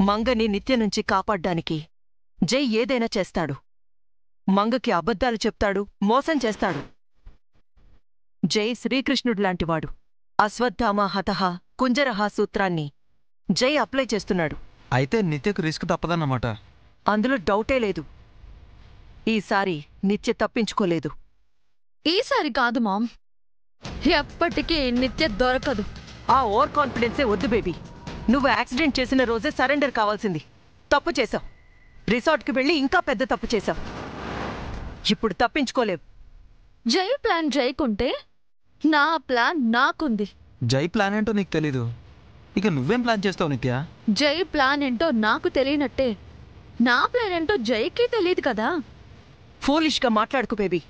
మంగని నిత్య నుంచి కాపాడ్డానికి జై ఏదైనా చేస్తాడు. మంగకి అబద్ధాలు చెప్తాడు, మోసం చేస్తాడు. జై శ్రీకృష్ణుడిలాంటివాడు. అశ్వత్థామ హతః కుంజరహ సూత్రాన్ని జై అప్లై చేస్తున్నాడు. అయితే నిత్యకు రిస్క్ తప్పదన్నమాట. అందులో డౌటే లేదు. ఈసారి నిత్య తప్పించుకోలేదు. ఈసారి కాదు మామ్, ఎప్పటికీ నిత్య దొరకదు. ఆ ఓవర్ కాన్ఫిడెన్సే వద్దు బేబీ. నువ్వు యాక్సిడెంట్ చేసిన రోజే సరెండర్ కావాల్సింది. తప్పు చేశావు. రిసార్ట్కి వెళ్ళి ఇంకా పెద్ద తప్పు చేశావు. ఇప్పుడు తప్పించుకోలేవు. జై ప్లాన్ జైకుంటే నా ప్లాన్ నాకుంది. జై ప్లాన్ ఏంటో నీకు తెలీదు. ఇక నువ్వేం ప్లాన్ చేస్తావు నిత్య? జై ప్లాన్ ఏంటో నాకు తెలియనట్టే నా ప్లాన్ ఏంటో జైకి తెలియదు కదా. ఫూలిష్గా మాట్లాడుకు బేబీ.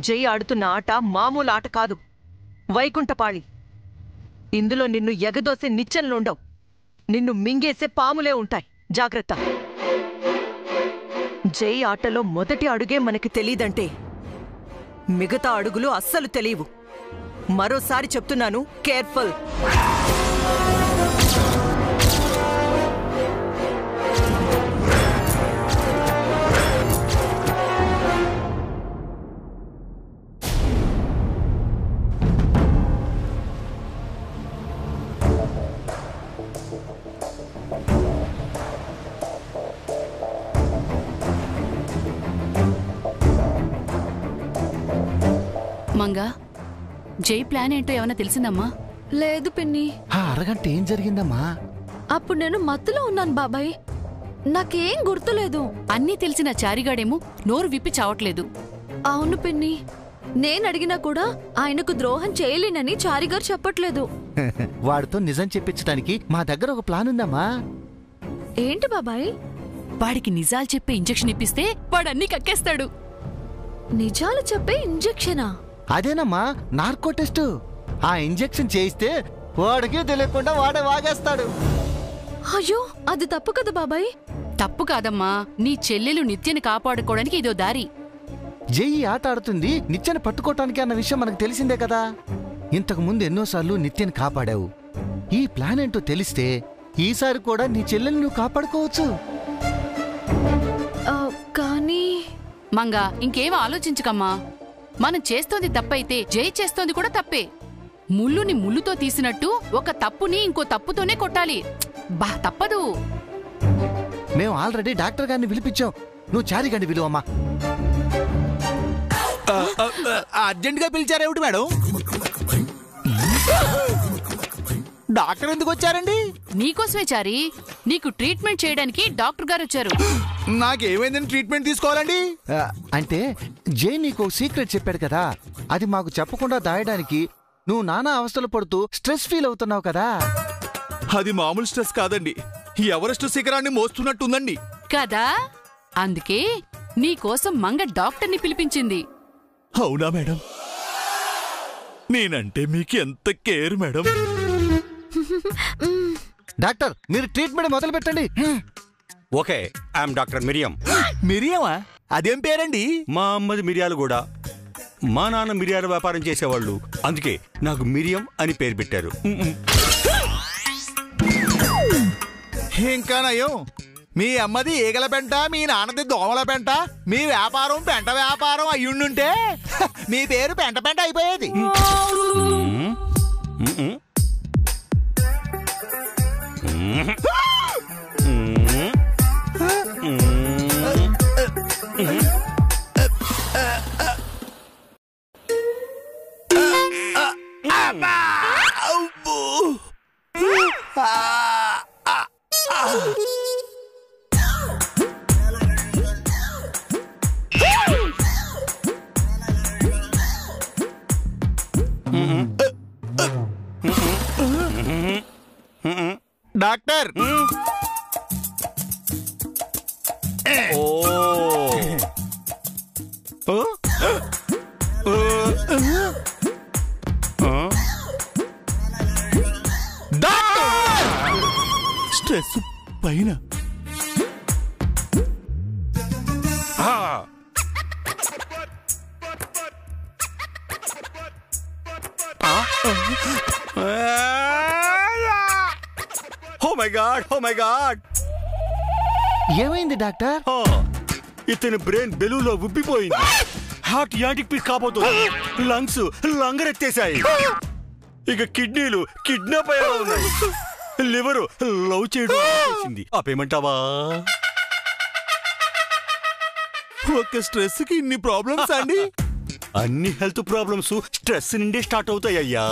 జై ఆడుతున్న ఆట మామూలు ఆట కాదు, వైకుంఠపాళి. ఇందులో నిన్ను ఎగదోసే నిచ్చెనలుండవు, నిన్ను మింగేసే పాములే ఉంటాయి. జాగ్రత్త. జై ఆటలో మొదటి అడుగే మనకి తెలీదంటే మిగతా అడుగులు అస్సలు తెలియవు. మరోసారి చెప్తున్నాను, కేర్ఫుల్. మంగా, జై ప్లాన్ ఏంటో ఏమన్నా తెలిసిందమ్మా? లేదు పిన్ని. అరగంట ఏం జరిగిందమ్మా? అప్పుడు నేను మత్తులో ఉన్నాను బాబాయ్, నాకేం గుర్తులేదు. అన్నీ తెలిసిన చారిగాడేమో నోరు విప్పి చావట్లేదు. అవును పిన్ని, నేనడిగినా కూడా ఆయనకు ద్రోహం చేయలేనని చారిగారు చెప్పట్లేదు. వాడితో నిజం చెప్పించడానికి మా దగ్గర ఒక ప్లాన్ ఉందమ్మా. ఏంటి బాబాయ్? వాడికి నిజాలు చెప్పే ఇంజెక్షన్ ఇప్పిస్తే వాడన్నీ కక్కేస్తాడు. నిజాలు చెప్పే ఇంజెక్షనా? అదేనమ్మా, నార్కో టెస్ట్. ఆ ఇంజెక్షన్ చేయిస్తే వాడికి తెలియకుండా వాడే వాగేస్తాడు. అయ్యో, అది తప్పు కదా బాబాయ్. తప్పు కాదమ్మా, నీ చెల్లెలు నిత్యని కాపాడుకోవడానికి ఇదో దారి. జై ఆట ఆడుతుంది నిత్యని పట్టుకోవటానికి అన్న విషయం మనకు తెలిసిందే కదా. ఇంతకు ముందు ఎన్నోసార్లు నిత్యని కాపాడావు. ఈ ప్లాన్ ఏంటో తెలిస్తే ఈసారి కూడా నీ చెల్లెల్ని నువ్వు కాపాడుకోవచ్చు. కానీ మంగా, ఇంకేం ఆలోచించకమ్మా. మనం చేస్తోంది తప్పైతే జై చేస్తోంది కూడా తప్పే. ముళ్ళుని ముళ్ళుతో తీసినట్టు ఒక తప్పుని ఇంకో తప్పుతోనే కొట్టాలి. బా, తప్పదు. మేము ఆల్రెడీ డాక్టర్ గారిని పిలిపించాం. నువ్వు చారిగాడిని పిలువమ్మా. అర్జెంట్ గా పిలిచారేమిటి మేడం? డాక్టర్ ఎందుకు వచ్చారండి? నీకోసమే చారి, నీకు ట్రీట్మెంట్ చేయడానికి డాక్టర్ గారు వచ్చారు. నాకేమైందని ట్రీట్మెంట్ తీసుకోవాలండి? అంటే జై నీకు సీక్రెట్ చెప్పాడు కదా, అది మాకు చెప్పకుండా దాయడానికి నువ్వు నానా అవస్థలు పడుతూ స్ట్రెస్ ఫీల్ అవుతున్నావు కదా. అది మామూలు స్ట్రెస్ కాదండి, ఎవరెస్ట్ శిఖరాన్ని మోస్తున్నట్టుందండి కదా. అందుకే నీకోసం మంగ డాక్టర్ని పిలిపించింది. అవునా మేడం? నేనంటే మీకు ఎంత కేర్ మేడం. డాక్టర్, మీరు ట్రీట్మెంట్ మొదలు పెట్టండి. Okay, I'm doctor Miriam. మిరియమా? అదేం పేరండి? మా అమ్మది మిరియాలు కూడా. మా నాన్న మిరియాల వ్యాపారం చేసేవాళ్ళు, అందుకే నాకు మిరియం అని పేరు పెట్టారు. ఇంకా నయం, మీ అమ్మది ఈగల పెంట, మీ నాన్నది దోమల పెంట, మీ వ్యాపారం పెంట వ్యాపారం అయ్యుండుంటే మీ పేరు పెంట పెంట అయిపోయేది. డాక్టర్, స్ట్రెస్ పైన oh my my god, oh my god. ఏమైంది డాక్టర్? ఇతని బ్రెయిన్ బెలూలో ఉబ్బిపోయింది. హార్ట్ యాంటిక్ పీస్ కాబోతుంది. లంగ్స్ లంగరెత్తేశాయి. ఇక కిడ్నీలు కిడ్నాప్ అయ్యేలా ఉన్నాయి. లివరు లవ్ చేయడం చేసింది. ఆపేయమంటావా? ఒక స్ట్రెస్ కి ఇన్ని ప్రాబ్లమ్స్ అండి? అన్ని హెల్త్ ప్రాబ్లమ్స్ స్ట్రెస్ నుండే స్టార్ట్ అవుతాయ్యా.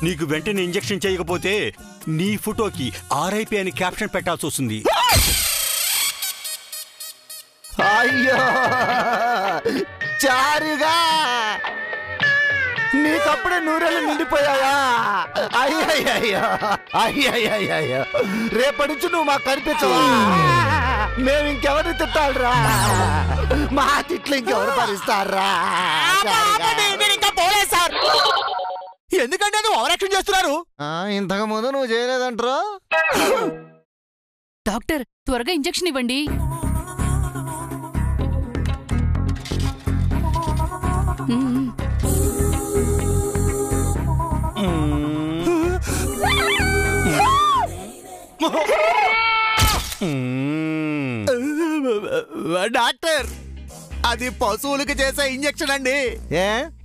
నీకు వెంటనే ఇంజెక్షన్ చేయకపోతే నీ ఫోటోకి RIP అని క్యాప్షన్ పెట్టాల్సి వస్తుంది. అయ్యో చారుగా, నీకప్పుడే నూరేళ్ళు నిండిపోయాయా? అయ్యయ్యో అయ్యయ్యో, రేపటి నుంచి నువ్వు మాకు కనిపించవా? మేము ఇంకెవరిని తిట్టాలరా? మా తిట్లు ఇంకెవరు భరిస్తారా? ఎందుకంటే అది ఓవర్ యాక్షన్ చేస్తున్నారు. ఇంతకు ముందు నువ్వు చేయలేదంటారా? డాక్టర్ త్వరగా ఇంజెక్షన్ ఇవ్వండి. డాక్టర్, అది పశువులకు చేసే ఇంజెక్షన్ అండి.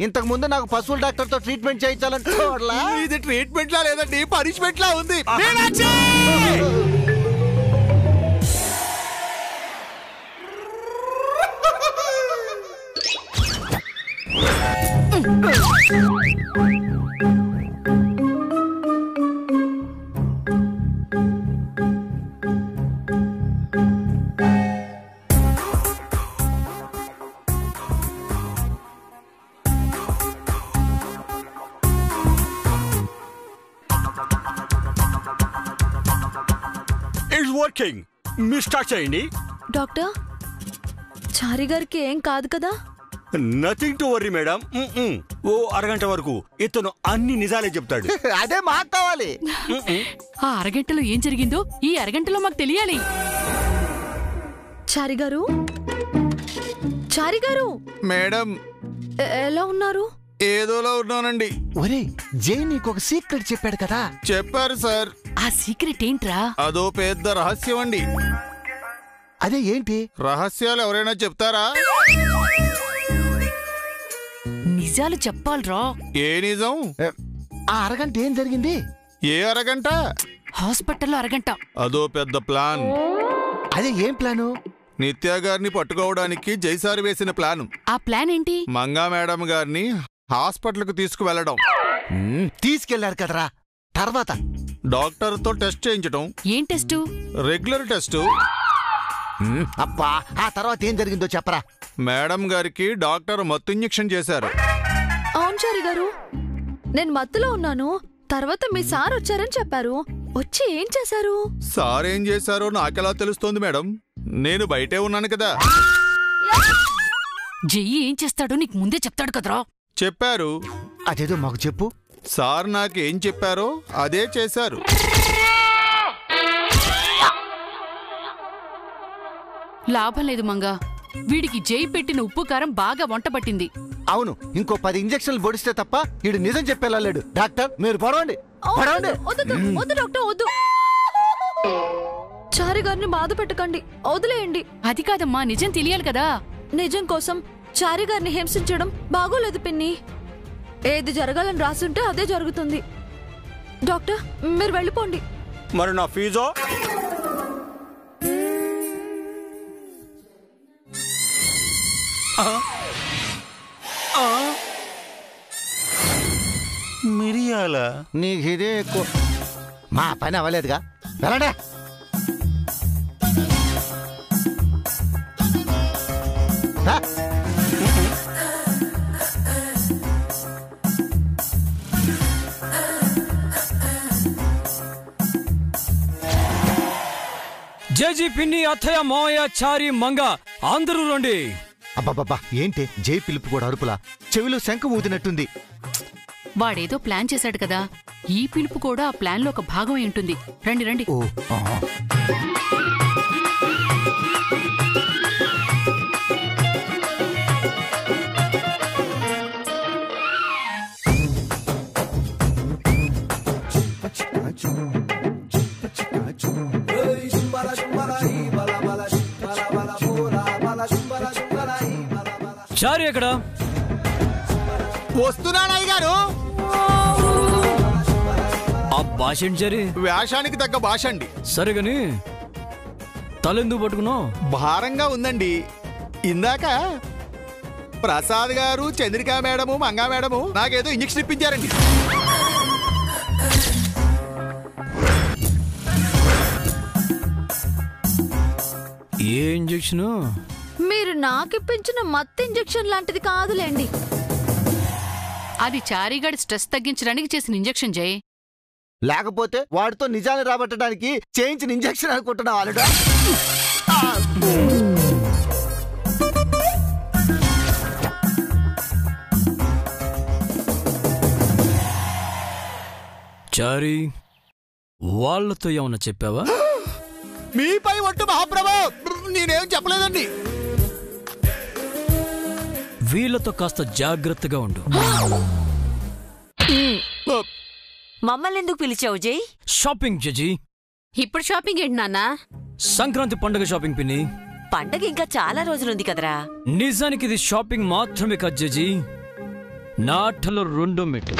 ఇంతకు ముందు నాకు పశువుల డాక్టర్ తో ట్రీట్మెంట్ చేయించాలంటే ఇది ట్రీట్మెంట్ లా లేదండి, పనిష్మెంట్ లా ఉంది. It's working. మీరు స్టార్ట్ చేయండి. డాక్టర్, చారి గారికి ఏం కాదు కదా? Nothing to worry madam. ఓ అరగంట వరకు ఇతను అన్ని నిజాలే చెప్తాడు. అదే మాకు కావాలి. ఆ అరగంటలో ఏం జరిగిందో ఈ అరగంటలో మాకు తెలియాలి. చారి గారు, చారి గారు మేడం, ఎలా ఉన్నారు? ఏదోలా ఉన్నానండి. ఒరే, జై నీకు ఒక సీక్రెట్ చెప్పాడు కదా? చెప్పారు సార్. ఆ సీక్రెట్ ఏంట్రా? అదో పెద్ద రహస్యం అండి. అదే ఏంటి రహస్యాలు ఎవరైనా చెప్తారా? నిజాలు చెప్పాలరా. ఏ నిజం? ఆ అరగంట ఏం జరిగింది? ఏ అరగంట? హాస్పిటల్లో అరగంట. అదో పెద్ద ప్లాన్. అదే ఏం ప్లాను? నిత్య గారిని పట్టుకోవడానికి జైసారి వేసిన ప్లాన్. ఆ ప్లాన్ ఏంటి? మంగా మేడం గారిని హాస్పిటల్ కు తీసుకువెళ్లడం. తీసుకెళ్లారు కదరా. తర్వాత డాక్టర్తో టెస్ట్ చేయించడం. ఏం టెస్టు? Regular test. అబ్బా, ఆ తర్వాత ఏం జరిగిందో చెప్పరా. మేడం గారికి డాక్టర్ మత్తు ఇంజెక్షన్ చేశారు. అవును చారి గారు, నేను మత్తులో ఉన్నాను. తర్వాత మీ సార్ వచ్చారని చెప్పారు. వచ్చి ఏం చేశారు? సార్ ఏం చేశారో నాకెలా తెలుస్తోంది మేడం? నేను బయటే ఉన్నాను కదా. జెయ్యి ఏం చేస్తాడో నీకు ముందే చెప్తాడు కదరా. చెప్పారు. అదేదో మాకు చెప్పు. సార్ నాకేం చెప్పారో అదే చేశారు. లాభం లేదు మంగా. వీడికి జై పెట్టిన ఉప్పు కారం బాగా వంట పట్టింది. అవును, ఇంకో 10 ఇంజక్షన్లు పొడిస్తే తప్ప వీడు నిజం చెప్పేలా లేడు. డాక్టర్, మీరు పడవండి. పడవండి. వద్దు డాక్టర్, వద్దు. చారి గారిని బాధ పెట్టకండి, వదిలేయండి. అది కాదమ్మా, నిజం తెలియాలి కదా. నిజం కోసం చారి గారిని హింసించడం బాగోలేదు పిన్ని. ఏది జరగాలని రాసుంటే అదే జరుగుతుంది. డాక్టర్, మీరు వెళ్ళిపోండి. మరి నా ఫీజో? మిరియాల నీకు ఇదే ఎక్కువ. మా పని అవ్వలేదుగా, వెళ్ళండి. జేజీ పిన్ని అత్తయ్య మావయ్య చారి మంగ అందరూ రండి. అబ్బాబ్బా, ఏంటి జై పిలుపు కూడా అరుపులా? చెవిలో శంఖం ఊదినట్టుంది. వాడేదో ప్లాన్ చేశాడు కదా, ఈ పిలుపు కూడా ఆ ప్లాన్ లో ఒక భాగం అయి ఉంటుంది. రండి రండి. ఓ చారి ఎక్కడ? వస్తున్నాను అయ్యగారు. ఆ భాష ఏంటి చారి? వేషానికి తగ్గ భాష అండి. సరేగాని తలెందుకు పట్టుకున్నావు? భారంగా ఉందండి. ఇందాక ప్రసాద్ గారు, చంద్రికా మేడము, మంగా మేడము నాకేదో ఇంజక్షన్ ఇప్పించారండి. ఏ ఇంజెక్షను? మీరు నాకిప్పించిన మత్తు ఇంజెక్షన్ లాంటిది కాదులేండి. అది చారీగాడి స్ట్రెస్ తగ్గించడానికి చేసిన ఇంజెక్షన్ జై. లేకపోతే వాడితో నిజాన్ని రాబట్టడానికి చేయించిన ఇంజెక్షన్ అనుకుంటున్నావు అల్లుడు. చారి, వాళ్ళతో ఏమన్నా చెప్పావా? మీపై ఒట్టు మహాప్రభు, నేనేం చెప్పలేదండి. వీళ్ళతో కాస్త జాగ్రత్తగా ఉండు. మమ్మల్ని ఎందుకు పిలిచావు జై? Shopping G. ఇప్పుడు షాపింగ్ ఏంటి నాన్న? సంక్రాంతి పండుగ షాపింగ్ పిన్ని. పండగ ఇంకా చాలా రోజులుంది కదరా. నిజానికి ఇది షాపింగ్ మాత్రమే కాదు జీ, నా ఆటలో రెండో మెట్టు.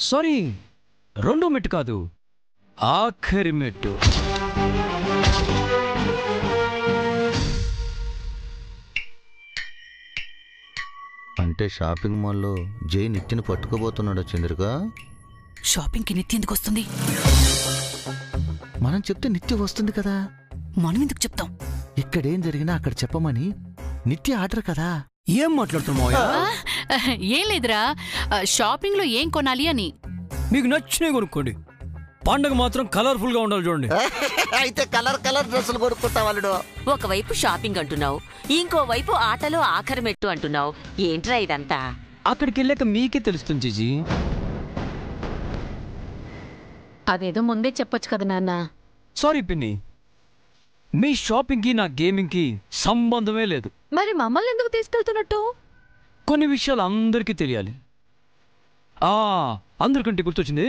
సారీ, రెండో మెట్టు కాదు, ఆఖరి మెట్టు. అంటే షాపింగ్ మాల్లో జై నిత్యని పట్టుకోబోతున్నాడు చంద్రిక. షాపింగ్కి నిత్య ఎందుకు వస్తుంది? మనం చెప్తే నిత్య వస్తుంది కదా. మనం ఎందుకు చెప్తాం? ఇక్కడేం జరిగినా అక్కడ చెప్పమని నిత్య ఆర్డర్ కదా. ఏం మాట్లాడుతున్నావు? ఏం లేదురా, షాపింగ్ లో ఏం కొనాలి అని. మీకు నచ్చినవి కొనుక్కోండి, పండగ మాత్రం కలర్ఫుల్ గా ఉండాలి చూడండి. అయితే కలర్ కలర్ డ్రెస్సులు కొనుక్కుంటా వాళ్ళు. ఒకవైపు షాపింగ్ అంటున్నావు, ఇంకోవైపు ఆటలో ఆఖరి మెట్టు అంటున్నావు. ఏంట్రా ఇదంతా? అక్కడికి వెళ్ళాక మీకే తెలుస్తుంది జీ. అదేదో ముందే చెప్పొచ్చు కదా నాన్న. సారీ పిన్ని, మీ షాపింగ్ కి నా గేమింగ్ కి సంబంధమే లేదు. మరి మమ్మల్ని ఎందుకు తీసుకెళ్తున్నట్టు? కొన్ని విషయాలు అందరికీ తెలియాలి. అందరికంటే గుర్తొచ్చింది,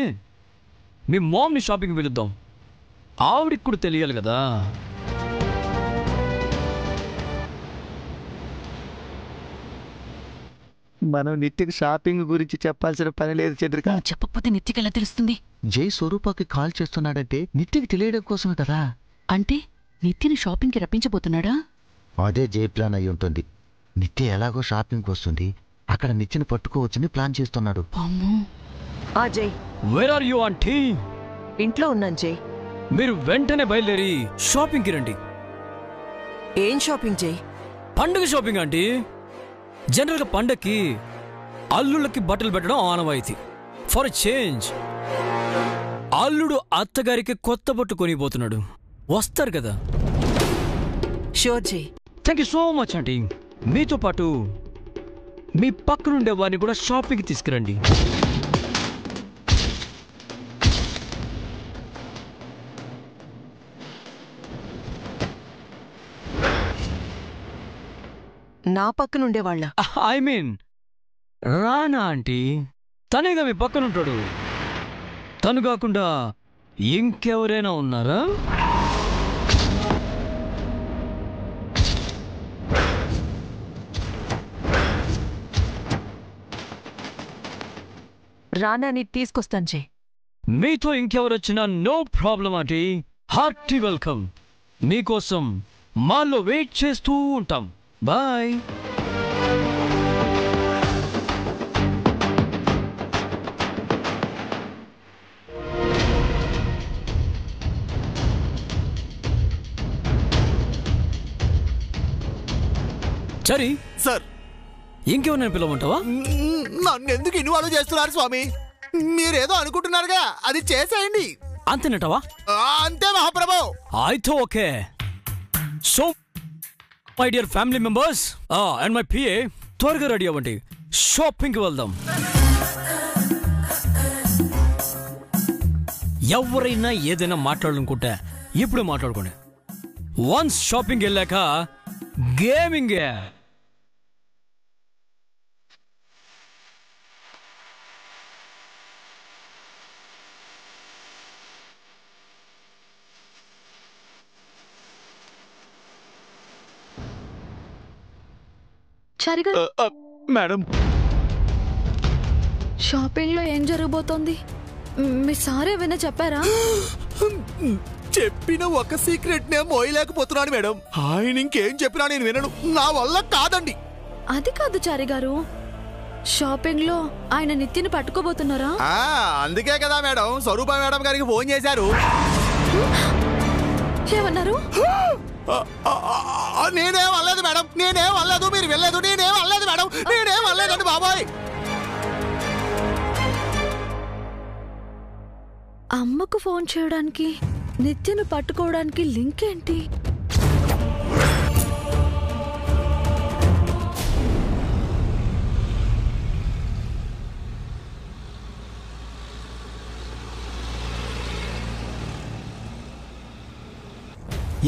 మీ మామ్ని షాపింగ్ వెళుద్దాం, ఆవిడికి కూడా తెలియాలి కదా. మనం నిత్యకి షాపింగ్ గురించి చెప్పాల్సిన పని లేదు చంద్రిక. చెప్పకపోతే నిత్యకి ఎలా తెలుస్తుంది? జై స్వరూపకి కాల్ చేస్తున్నాడంటే నిత్యకి తెలియడం కోసమే కదా. అంటే నిత్యని షాపింగ్కి రప్పించబోతున్నాడా? అదే జై ప్లాన్ అయి ఉంటుంది. నిత్య ఎలాగో షాపింగ్కి వస్తుంది, అక్కడ నిత్యని పట్టుకోవచ్చని ప్లాన్ చేస్తున్నాడు. ఆ జై, వేర్ ఆర్ యూ ఆంటీ? ఇంట్లో ఉన్నాను జై. మీరు వెంటనే బయలుదేరి షాపింగ్కి రండి. ఏం షాపింగ్ జై? పండుగ షాపింగ్ ఆంటీ. జనరల్గా పండగకి అల్లుళ్ళకి బట్టలు పెట్టడం ఆనవాయితీ. ఫర్ చేంజ్ అల్లుడు అత్తగారికి కొత్త బట్టు కొనిపోతున్నాడు, వస్తారు కదా. Sure Jai. Thank you so much aunty. మీతో పాటు మీ పక్కనుండే వారిని కూడా షాపింగ్కి తీసుకురండి. నా పక్కనుండేవాళ్ళ? ఐ మీన్ రానా ఆంటీ, తనేగా మీ పక్కనుంటాడు. తను కాకుండా ఇంకెవరైనా ఉన్నారా? రానాని తీసుకొస్తాను జై. మీతో ఇంకెవరొచ్చినా no problem aunty, hearty welcome. మీకోసం మాల్లో వెయిట్ చేస్తూ ఉంటాం. బాయ్. సరే సార్, ఇంకేమన్నా పిలవమంటావా? నన్ను ఎందుకు ఇన్వాల్వ్ చేస్తున్నారు స్వామి? మీరేదో అనుకుంటున్నారుగా, అది చేసేయండి. అంతేనటవా? అంతే మహాప్రభు. అయితే okay. So my dear family members and my PA, త్వరగా రెడీ అవ్వండి, షాపింగ్కి వెళ్దాం. ఎవరైనా ఏదైనా మాట్లాడాలనుకుంటే ఇప్పుడు మాట్లాడుకోండి. వన్స్ షాపింగ్ వెళ్ళాక గేమింగ్. చారిగా మేడం షాపింగ్ లో ఏం జరగబోతోంది? మీ సార్ ఏమైనా చెప్పారా? చెప్పిన ఒక సీక్రెట్ నే మోయలేకపోతున్నాను మేడం. ఆయన ఇంకేం చెప్పినా నేను వినను. నా వల్ల కాదండి. అది కాదు చారి గారు, షాపింగ్ లో ఆయన నిత్యని పట్టుకోబోతున్నారా? అందుకే కదా మేడం స్వరూప మేడం గారికి ఫోన్ చేశారు. ఏమన్నారు? నేనేం అనలేదు మేడం, నేనేం అనలేదు, మీరు వెళ్ళలేదు. నేనేం అనలేదు మేడం, నేనేం అనలేదండి బాబాయ్. అమ్మకు ఫోన్ చేయడానికి నిత్యను పట్టుకోవడానికి లింక్ ఏంటి?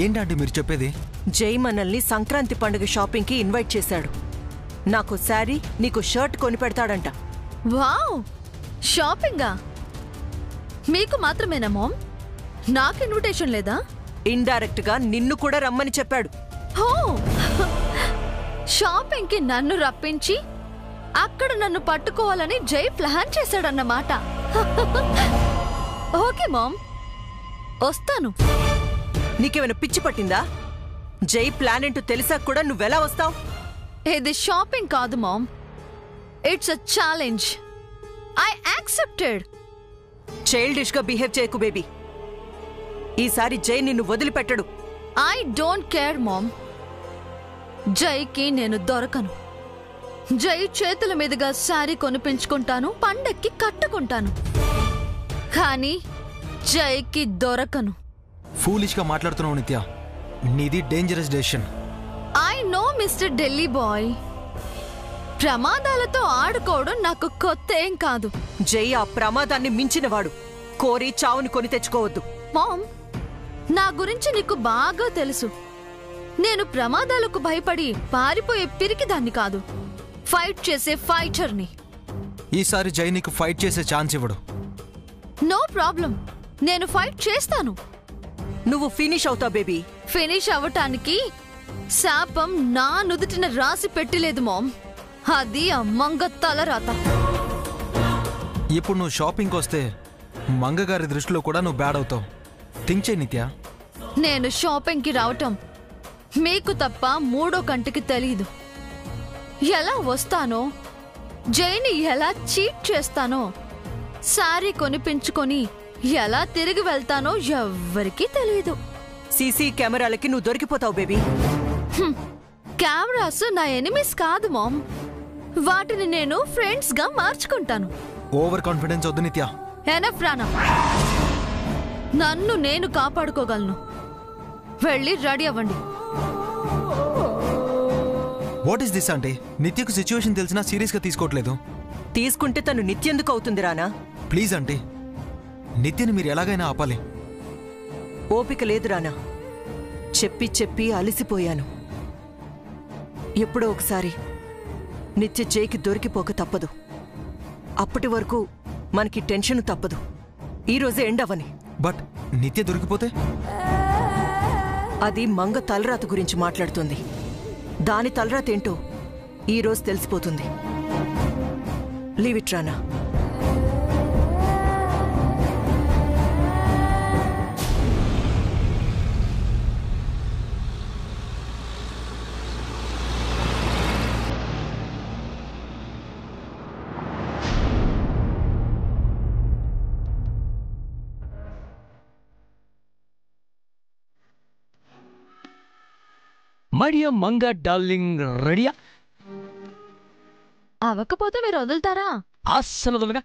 ఏంటంటే మీరు చెప్పేది? జై మనల్ని సంక్రాంతి పండుగ షాపింగ్ కి ఇన్వైట్ చేశాడు. నాకు శారీ, నీకు షర్ట్ కొని పెడతాడంట. వావ్, షాపింగా? మీకు మాత్రమేనా మామ్? నాకు ఇన్విటేషన్ లేదా? ఇండైరెక్ట్ గా నిన్ను కూడా రమ్మని చెప్పాడు. హో, షాపింగ్ కి నన్ను రప్పించి అక్కడ నన్ను పట్టుకోవాలని జై ప్లాన్ చేశాడన్నమాట. ఓకే మామ్, వస్తాను. నీకేమైనా పిచ్చి పట్టిందా? జై ప్లాన్ ఏంటో తెలిసాక కూడా నువ్వెలా వస్తావు? ఇది షాపింగ్ కాదు mom, it's a challenge. I accepted. Childish గా బిహేవ్ చేయకు బేబీ. ఈసారి జై నిన్ను వదిలిపెట్టడు. I don't care mom. జైకి నేను దొరకను. జై చేతుల మీదుగా శారీ కొనిపించుకుంటాను, పండక్కి కట్టుకుంటాను, కానీ జైకి దొరకను. ఫూలిష్ గా మాట్లాడుతున్నావు నిత్య. నీది dangerous decision. I know mister Delhi boy. ప్రమాదాలతో ఆడుకోవడం నాకు కొత్త ఏం కాదు. జై ఆ ప్రమాదాన్ని మించినవాడు. కోరి చావుని కొని తెచ్చుకోవద్దు. మామ్, నా గురించి నీకు బాగా తెలుసు. నేను ప్రమాదాలకు భయపడి పారిపోయే పిరికిదాన్ని కాదు, ఫైట్ చేసే ఫైటర్ని. ఈసారి జై నీకు ఫైట్ చేసే ఛాన్స్ ఇవ్వడు. నో ప్రాబ్లం, నేను ఫైట్ చేస్తాను. నువ్వు ఫినిష్ అవుతావు బేబీ. ఫినిష్ అవ్వటానికి శాపం నా నుదుటిన రాసి పెట్టలేదు మామ్. అది ఆ మంగ తలరాత. ఇప్పుడు నువ్వు షాపింగ్కి వస్తే మంగగారి దృష్టిలో కూడా నువ్వు బ్యాడ్ అవుతావు. థింక్ చేయి నిత్య. నేను షాపింగ్కి రావటం మీకు తప్ప మూడో కంటికి తెలీదు. ఎలా వస్తానో, జైని ఎలా చీట్ చేస్తానో, శారీ కొనిపించుకొని ఎలా తిరిగి వెళ్తానో ఎవ్వరికీ తెలీదు. సీసీ కెమెరాలకి నువ్వు దొరికిపోతావు బేబీ. కెమెరాస్ నా ఎనిమీస్ కాదు మామ్, వాటిని నేను ఫ్రెండ్స్ గా మార్చుకుంటాను. ఓవర్ కాన్ఫిడెన్స్ వద్దు నిత్య. ఎనఫ్ రానా, నన్ను నేను కాపాడుకోగలను. వెళ్ళి రెడీ అవ్వండి. వాట్ ఈస్ దిస్ అంటే? నిత్యకు సిచ్యువేషన్ తెలిసినా సీరియస్ గా తీసుకోవట్లేదు. తీసుకుంటే తను నిత్యందుకు అవుతుంది రానా. ప్లీజ్ అంటే నిత్యని మీరు ఎలాగైనా ఆపాలి. ఓపిక లేదు రానా. చెప్పి చెప్పి అలసిపోయాను. ఎప్పుడో ఒకసారి నిత్య జైకి దొరికిపోక తప్పదు. అప్పటి వరకు మనకి టెన్షన్ తప్పదు. ఈరోజే ఎండ్ అవని. బట్ నిత్య దొరికిపోతే? అది మంగ తలరాత గురించి మాట్లాడుతుంది. దాని తలరాత ఏంటో ఈరోజు తెలిసిపోతుంది. Leave it Rana. My dear Manga darling, రెడీయా? అవ్వకపోతే మీరు వదులుతారా? అస్సలు వదలగా.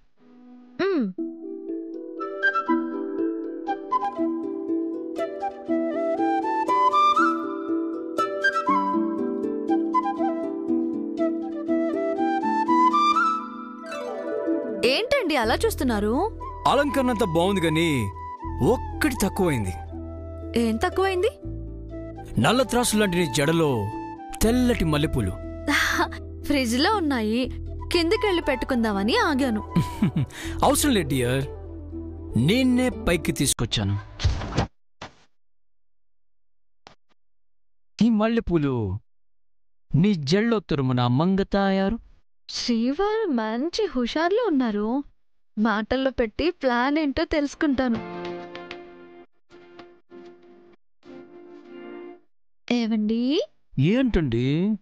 ఏంటండి అలా చూస్తున్నారు? అలంకరణ అంతా బాగుంది కానీ ఒక్కటి తక్కువైంది. ఏం తక్కువైంది? నల్ల త్రాసు లాంటి నీ జడలో తెల్లటి మల్లెపూలు. ఫ్రిడ్జ్ లో ఉన్నాయి, కిందకెళ్ళి పెట్టుకుందామని ఆగాను. అవసరం లేదు డియర్, నేనే పైకి తీసుకొచ్చాను. ఈ మల్లెపూలు నీ జళ్ళో తురుమున మంగతాయారు. శ్రీవారు మంచి హుషార్లో ఉన్నారు. మాటల్లో పెట్టి ప్లాన్ ఏంటో తెలుసుకుంటాను. ఏవండి, ఏంటండి?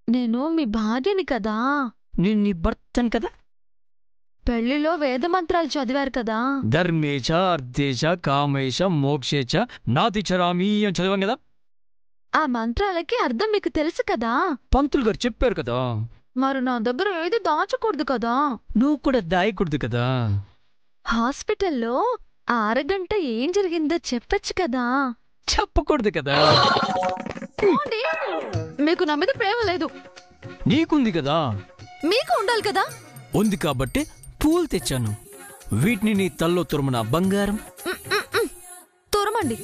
నేను మీ భార్యని కదా. నేను నీ భర్తను కదా. పెళ్లిలో వేద మంత్రాలు చదివారు కదా. ధర్మేచ అర్థేచ కామేచ మోక్షేచ నాతిచరామి అని చదివాం కదా. ఆ మంత్రాలకి అర్థం మీకు తెలుసు కదా. పంతులు గారు చెప్పారు కదా. మరి నా దగ్గర ఏది దాచకూడదు కదా. నువ్వు కూడా దాయకూడదు కదా. హాస్పిటల్లో ఆ అరగంట ఏం జరిగిందో చెప్పచ్చు కదా. చెప్పకూడదు కదా. పోండి. మీకు నా మీద ప్రేమ లేదు. నీకుంది కదా. మీకు ఉండాలి కదా. ఉంది కాబట్టి పూలు తెచ్చాను. వీటిని నీ తల్లో తురుమున బంగారం. తురమండి.